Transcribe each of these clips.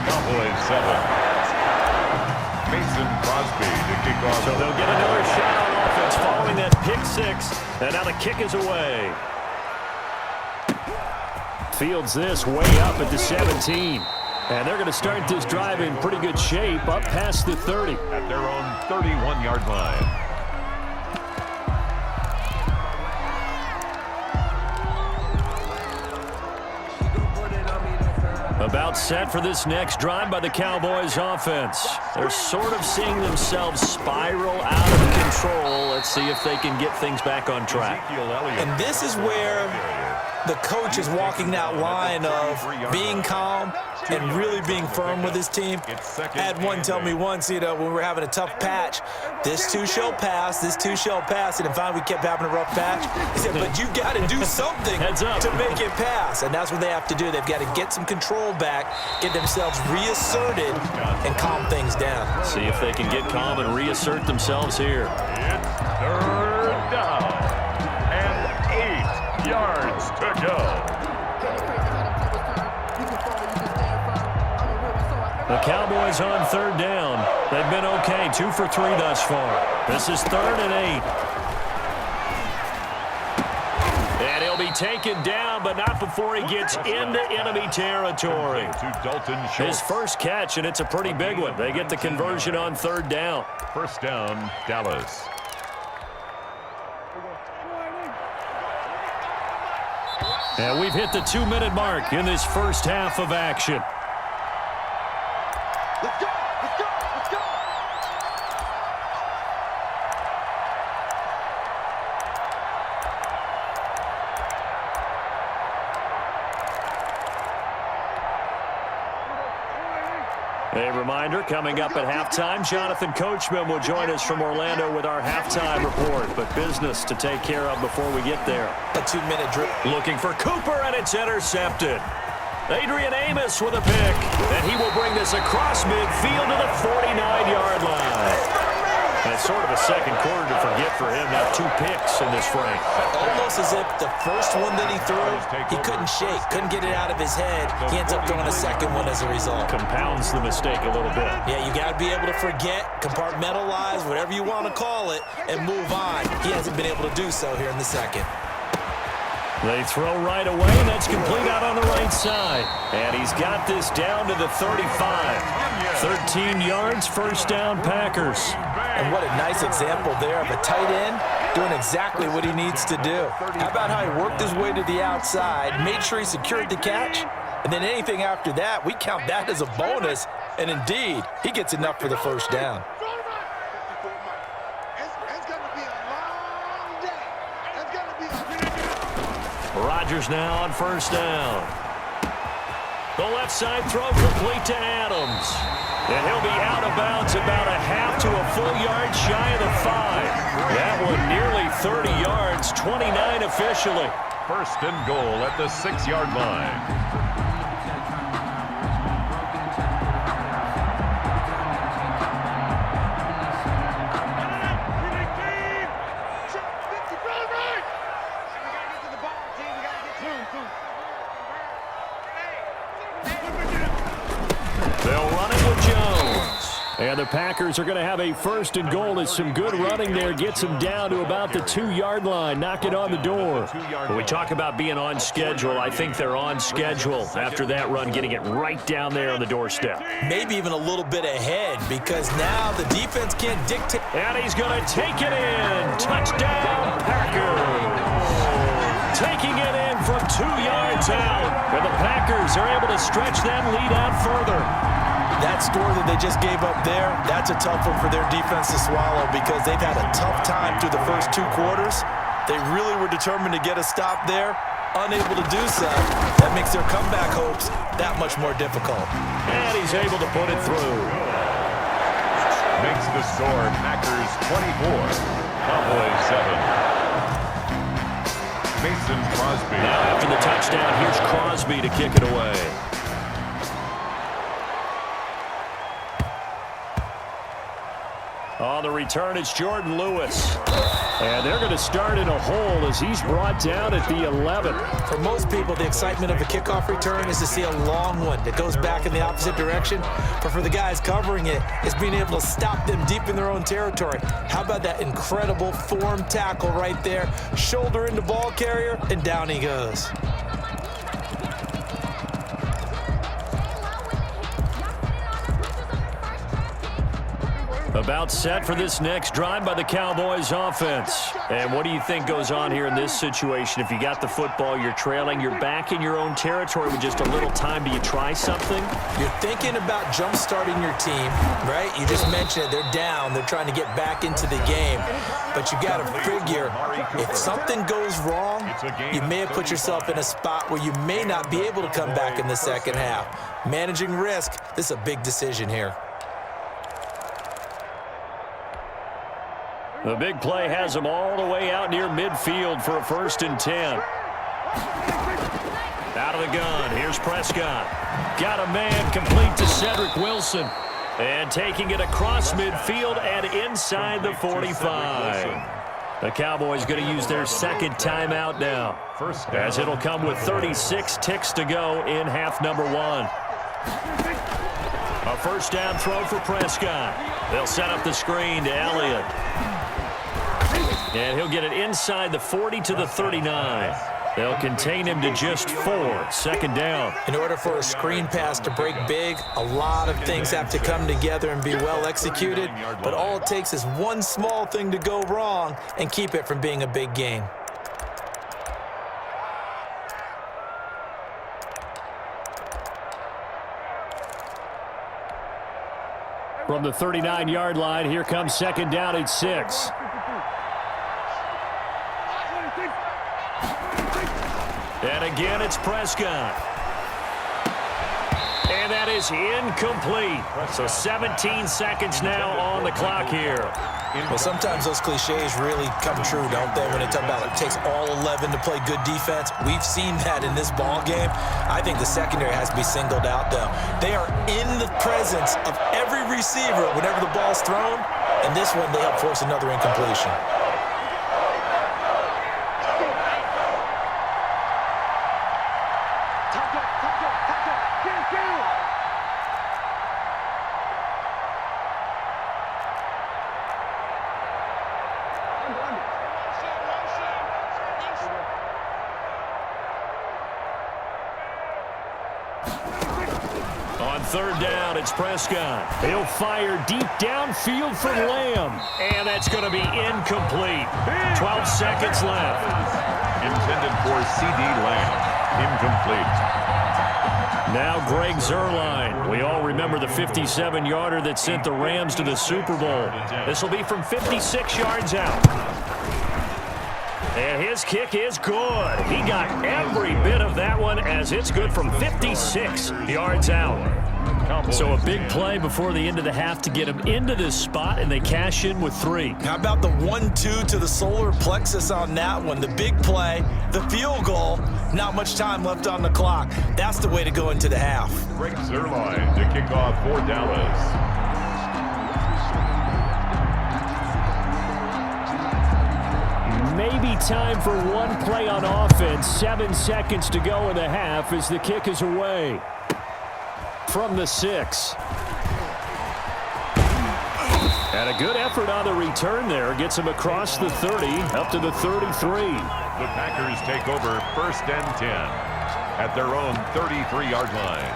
Cowboys 7. Mason Crosby to kick off. So they'll get another shot on offense following that pick six. And now the kick is away. Fields this way up at the 17. And they're going to start this drive in pretty good shape up past the 30. At their own 31-yard line. About set for this next drive by the Cowboys offense. They're sort of seeing themselves spiral out of control. Let's see if they can get things back on track. And this is where the coach is walking that line of being calm and really being firm with his team. I had one tell me once, when we were having a tough patch, this too shall pass, this too shall pass. And finally we kept having a rough patch. He said, but you got to do something to make it pass. And that's what they have to do. They've got to get some control back, get themselves reasserted, and calm things down. See if they can get calm and reassert themselves here. It's third down and 8 yards to go. The Cowboys on third down. They've been okay, 2 for 3 thus far. This is 3rd and 8. And he'll be taken down, but not before he gets into enemy territory. His first catch, and it's a pretty big one. They get the conversion on third down. First down, Dallas. And we've hit the 2-minute mark in this first half of action. Let's go! Let's go! Let's go! A reminder, coming up at halftime, Jonathan Coachman will join us from Orlando with our halftime report. But business to take care of before we get there. A 2-minute drill. Looking for Cooper, and it's intercepted. Adrian Amos with a pick, and he will bring this across midfield to the 49-yard line. And it's sort of a second quarter to forget for him. Now 2 picks in this frame. Almost as if the first one that he threw, he couldn't shake, couldn't get it out of his head. He ends up throwing a second one as a result. Compounds the mistake a little bit. Yeah, you got to be able to forget, compartmentalize, whatever you want to call it, and move on. He hasn't been able to do so here in the second. They throw right away, and that's complete out on the right side. And he's got this down to the 35. 13 yards, first down, Packers. And what a nice example there of a tight end doing exactly what he needs to do. How about how he worked his way to the outside, made sure he secured the catch, and then anything after that, we count that as a bonus. And indeed, he gets enough for the first down. Rodgers now on first down. The left side throw complete to Adams. And he'll be out of bounds about a half to a full yard shy of the 5. That one nearly 30 yards, 29 officially. First and goal at the 6-yard line. They'll run it with Jones. And the Packers are going to have a first and goal as some good running there gets them down to about the 2-yard line. Knock it on the door. When we talk about being on schedule, I think they're on schedule after that run, getting it right down there on the doorstep. Maybe even a little bit ahead because now the defense can't dictate. And he's going to take it in. Touchdown, Packers. Taking it in from 2 yards out. And the Packers are able to stretch that lead out further. That score that they just gave up there, that's a tough one for their defense to swallow because they've had a tough time through the first 2 quarters. They really were determined to get a stop there. Unable to do so. That makes their comeback hopes that much more difficult. And he's able to put it through. Makes the score Packers 24, Cowboys 7. Mason Crosby. Now after the touchdown, here's Crosby to kick it away. On the return, it's Jordan Lewis. And they're going to start in a hole as he's brought down at the 11. For most people, the excitement of a kickoff return is to see a long one that goes back in the opposite direction. But for the guys covering it, it's being able to stop them deep in their own territory. How about that incredible form tackle right there? Shoulder into ball carrier, and down he goes. About set for this next drive by the Cowboys offense. And what do you think goes on here in this situation? If you got the football, you're trailing, you're back in your own territory with just a little time. Do you try something? You're thinking about jump-starting your team, right? You just mentioned it. They're down. They're trying to get back into the game. But you got to figure, if something goes wrong, you may have put yourself in a spot where you may not be able to come back in the second half. Managing risk, this is a big decision here. The big play has him all the way out near midfield for a 1st and 10. Out of the gun, here's Prescott. Got a man complete to Cedric Wilson. And taking it across midfield and inside the 45. The Cowboys going to use their second timeout now, as it'll come with 36 ticks to go in half number 1. A 1st down throw for Prescott. They'll set up the screen to Elliott. And he'll get it inside the 40 to the 39. They'll contain him to just 4. 2nd down. In order for a screen pass to break big, a lot of things have to come together and be well executed. But all it takes is one small thing to go wrong and keep it from being a big game. From the 39-yard line, here comes 2nd down at 6. And again, it's Prescott. And that is incomplete. So 17 seconds now on the clock here. Well, sometimes those cliches really come true, don't they? When they talk about it takes all 11 to play good defense. We've seen that in this ball game. I think the secondary has to be singled out, though. They are in the presence of every receiver whenever the ball's thrown. And this one, they help force another incompletion. On 3rd down, it's Prescott. He'll fire deep downfield for Lamb. And that's going to be incomplete. 12 seconds left. Intended for C.D. Lamb. Incomplete. Now Greg Zuerlein. We all remember the 57-yarder that sent the Rams to the Super Bowl. This will be from 56 yards out. And his kick is good. He got every bit of that one as it's good from 56 yards out. So a big play before the end of the half to get him into this spot, and they cash in with 3. How about the 1-2 to the solar plexus on that one? The big play, the field goal, not much time left on the clock. That's the way to go into the half. Greg Zuerlein to kick off for Dallas. Maybe time for one play on offense. 7 seconds to go in the half as the kick is away. From the 6. And a good effort on the return there. Gets him across the 30, up to the 33. The Packers take over 1st and 10 at their own 33-yard line.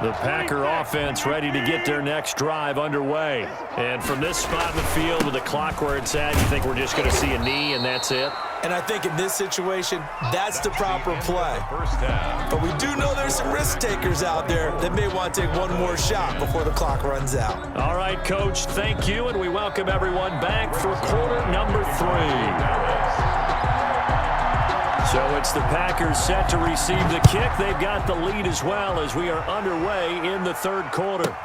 The Packer offense ready to get their next drive underway. And from this spot in the field with the clock where it's at, you think we're just going to see a knee and that's it? And I think in this situation, that's the proper play. But we do know there's some risk takers out there that may want to take one more shot before the clock runs out. All right, Coach, thank you, and we welcome everyone back for quarter number 3. So it's the Packers set to receive the kick. They've got the lead as well as we are underway in the 3rd quarter.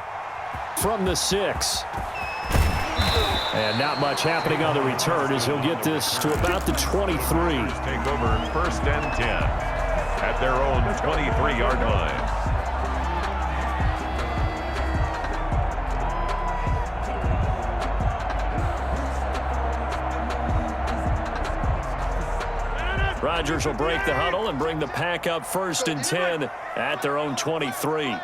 From the 6. And not much happening on the return as he'll get this to about the 23. Take over 1st and 10 at their own 23-yard line. Rodgers will break the huddle and bring the pack up 1st and 10 at their own 23.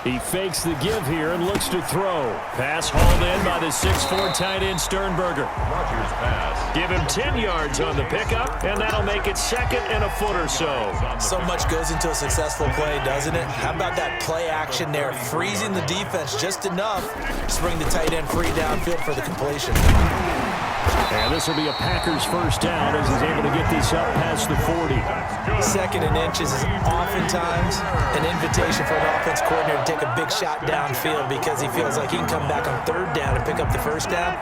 He fakes the give here and looks to throw. Pass hauled in by the 6'4" tight end Sternberger. Rodgers pass. Give him 10 yards on the pickup, and that'll make it 2nd and a foot or so. So much goes into a successful play, doesn't it? How about that play action there, freezing the defense just enough to bring the tight end free downfield for the completion. And this will be a Packers first down as he's able to get this up past the 40. 2nd and inches is oftentimes an invitation for an offense coordinator to take a big shot downfield because he feels like he can come back on 3rd down and pick up the 1st down.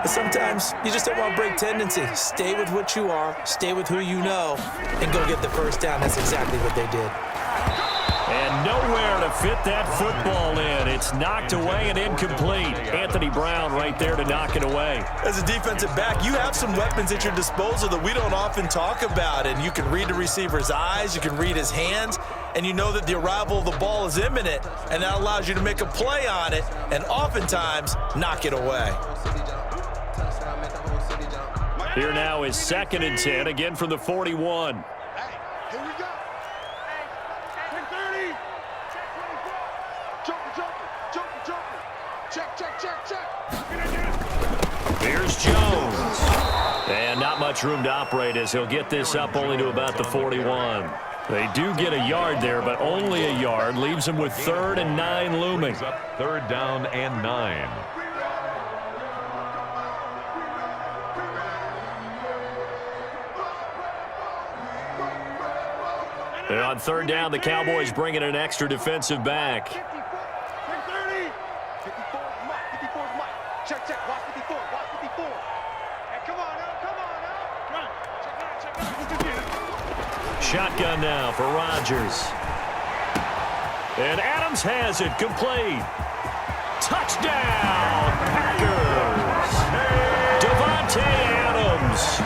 But sometimes you just don't want to break tendency. Stay with what you are, stay with who you know, and go get the 1st down. That's exactly what they did. And nowhere to fit that football in. It's knocked away and incomplete. Anthony Brown right there to knock it away. As a defensive back, you have some weapons at your disposal that we don't often talk about. And you can read the receiver's eyes, you can read his hands, and you know that the arrival of the ball is imminent, and that allows you to make a play on it and oftentimes knock it away. Here now is 2nd and 10, again from the 41. Here we go. 10-30. Joker. Check. Here's Jones. And not much room to operate as he'll get this up only to about the 41. They do get a yard there, but only a yard. Leaves them with 3rd and 9 looming. 3rd down and 9. And on 3rd down, the Cowboys bring in an extra defensive back. 10-30. 54 is Mike. Check. Watch 54. Hey, come on now. Check. Shotgun now for Rodgers. And Adams has it complete. Touchdown, Packers. Devontae Adams,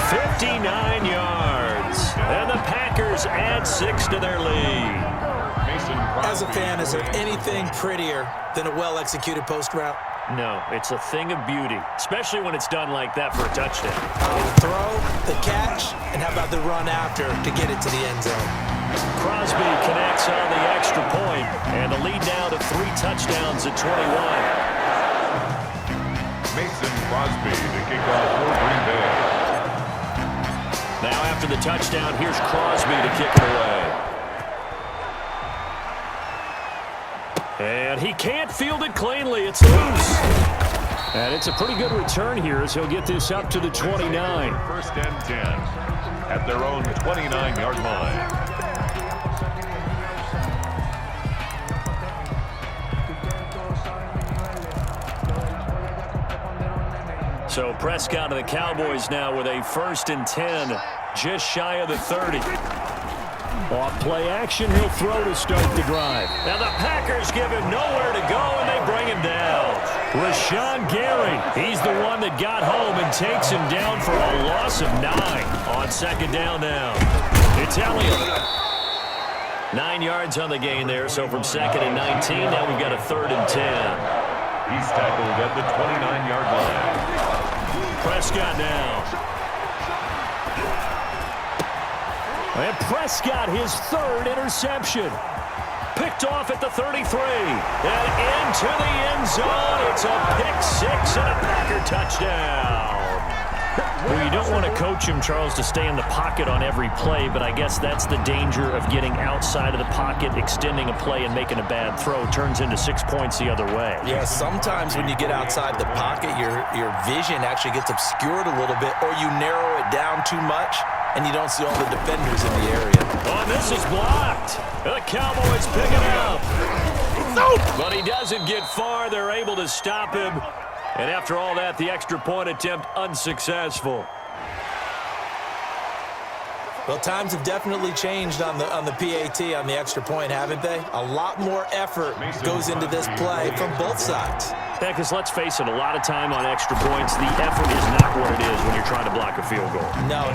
59 yards. And the Packers add 6 to their lead. As a fan, is there anything prettier than a well-executed post route? No, it's a thing of beauty, especially when it's done like that for a touchdown. The throw, the catch, and how about the run after to get it to the end zone? Crosby connects on the extra point, and the lead now to 3 touchdowns at 21. Mason Crosby, the kickoff for Green Bay. Now after the touchdown, here's Crosby to kick it away. And he can't field it cleanly. It's loose. And it's a pretty good return here as he'll get this up to the 29. 1st and 10 at their own 29-yard line. So Prescott of the Cowboys now with a 1st and 10, just shy of the 30. Off play action, he'll throw to start the drive. Now the Packers give him nowhere to go, and they bring him down. Rashawn Gary, he's the one that got home and takes him down for a loss of 9 on 2nd down now. It's Elliott. 9 yards on the gain there, so from 2nd and 19, now we've got a 3rd and 10. He's tackled at the 29-yard line. Prescott now. And Prescott, his 3rd interception. Picked off at the 33. And into the end zone. It's a pick 6 and a Packer touchdown. Well, you don't want to coach him, Charles, to stay in the pocket on every play, but I guess that's the danger of getting outside of the pocket, extending a play, and making a bad throw. Turns into 6 points the other way. Yeah, sometimes when you get outside the pocket, your vision actually gets obscured a little bit, or you narrow it down too much, and you don't see all the defenders in the area. Oh, this is blocked. The Cowboys pick it up. But he doesn't get far. They're able to stop him. And after all that, the extra point attempt unsuccessful. Well, times have definitely changed on the PAT, on the extra point, haven't they? A lot more effort goes into this play from both sides. Yeah, because let's face it, a lot of time on extra points, the effort is not what it is when you're trying to block a field goal. No